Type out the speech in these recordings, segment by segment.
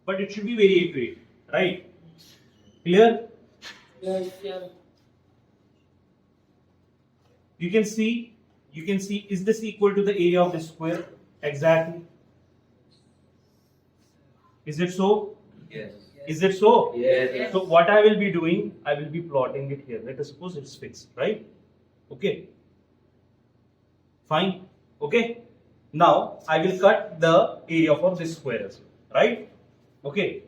but it should be very accurate, right? Clear? Yes, yeah. You can see, is this equal to the area of the square? Exactly. Is it so? Yes. Is it so? Yes. So what I will be doing, I will be plotting it here. Let us suppose it's fixed, right? Okay. Fine. Okay. Now I will cut the area for this square as well, right? Okay.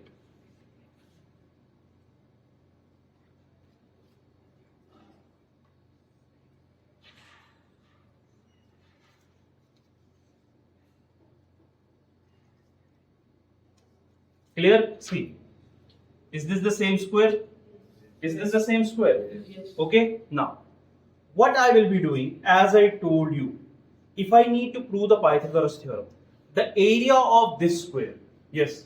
Clear? See. Is this the same square? Is this the same square? Yes. Okay. Now, what I will be doing, as I told you, if I need to prove the Pythagoras theorem, the area of this square, yes,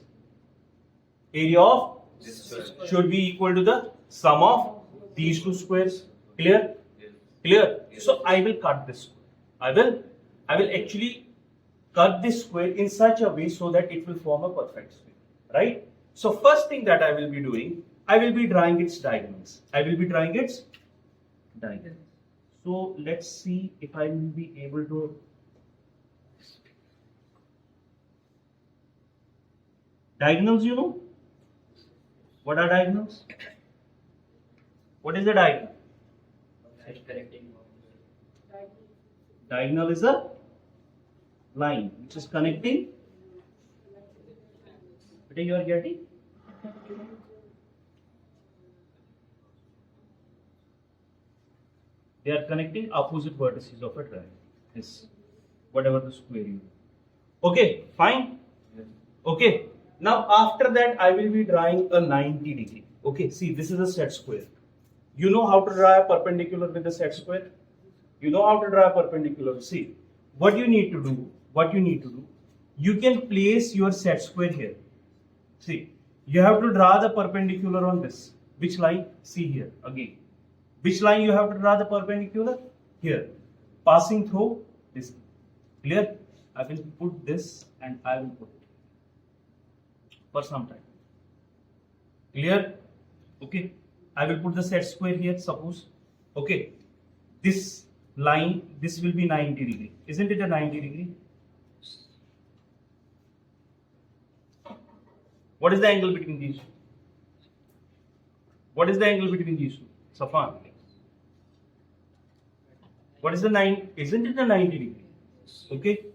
area of This square. should be equal to the sum of these two squares. Clear? Yes. Clear? Yes. So I will cut this square. I will actually cut this square in such a way so that it will form a perfect square. Right? So first thing that I will be doing, I will be drawing its diagonals. I will be drawing its diagonals. So let's see if I will be able to. Diagonals, you know? What are diagonals? What is the diagonal? Diagonal is a line which is connecting. What you are getting? They are connecting opposite vertices of a triangle. Yes, whatever the square you. Okay, fine. Okay. Now after that, I will be drawing a 90 degree. Okay, see, this is a set square. You know how to draw a perpendicular with a set square? You know how to draw a perpendicular. See, what you need to do, you can place your set square here. See, you have to draw the perpendicular on this. Which line? See here again. Which line you have to draw the perpendicular? Here. Passing through this. Clear? I will put this and I will put it for some time. Clear? Okay. I will put the set square here, suppose. Okay. This line, this will be 90 degree. Isn't it a 90 degree? What is the angle between these two? What is the angle between these two? Safan. What is the 9? Isn't it a 90 degree? Okay.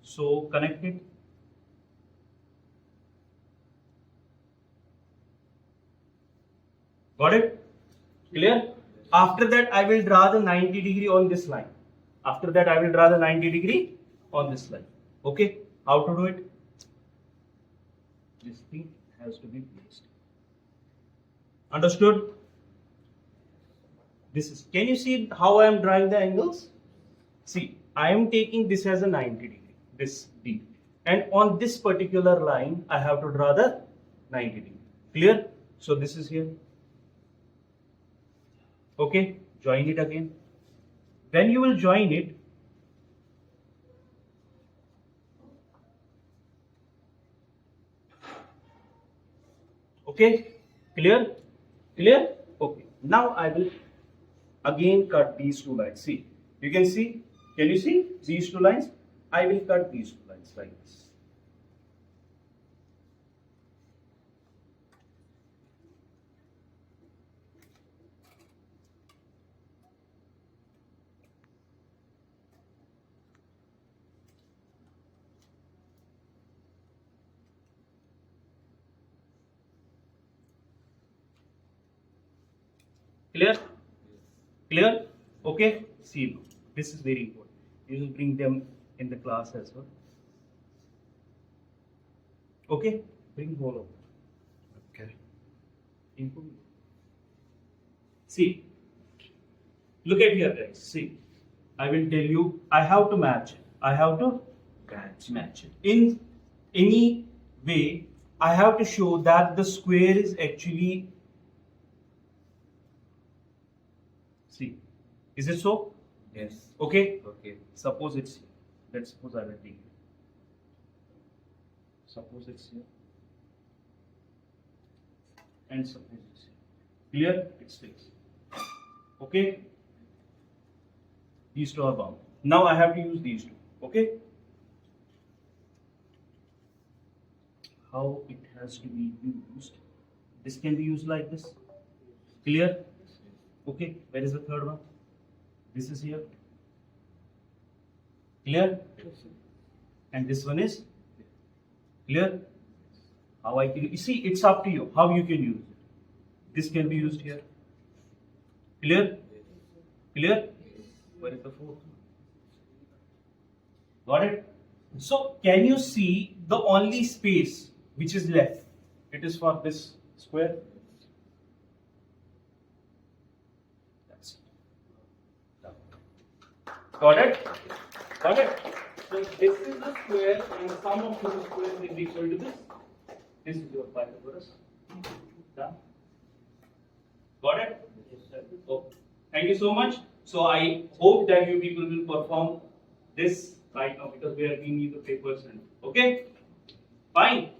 So connect it. Got it? Clear? After that, I will draw the 90 degree on this line. After that, I will draw the 90 degree on this line. Okay? How to do it? This thing has to be placed. Understood? This is. Can you see how I am drawing the angles? See, I am taking this as a 90 degree. This D. And on this particular line, I have to draw the 90 degree. Clear? So this is here. Okay, join it again. When you will join it, okay, clear? Clear? Okay, now I will again cut these two lines. See, you can see, can you see these two lines? I will cut these two lines like this. Clear? Clear? Okay? See, this is very important. You will bring them in the class as well. Okay? Bring all of them. Okay. Improve. See, look at here, guys. See, I will tell you, I have to match it. I have to match it. In any way, I have to show that the square is actually. See, is it so? Yes. Okay? Okay. Suppose it's here. Let's suppose I will take it. Suppose it's here. and suppose this. Clear? It's fixed. Okay? These two are bound. Now I have to use these two. Okay? How it has to be used? This can be used like this. Clear? Okay? Where is the third one? This is here. Clear? And this one is clear? How I can, you see, it's up to you how you can use it. This can be used here. Clear? Clear? Where is the fourth? Got it? So, can you see the only space which is left? It is for this square. That's it. Got it? Got it? So, this is the square and the sum of two squares is equal to this. This is your Pythagoras. Done. Got it? Oh, thank you so much. So I hope that you people will perform this right now because we are giving you the papers and okay? Fine.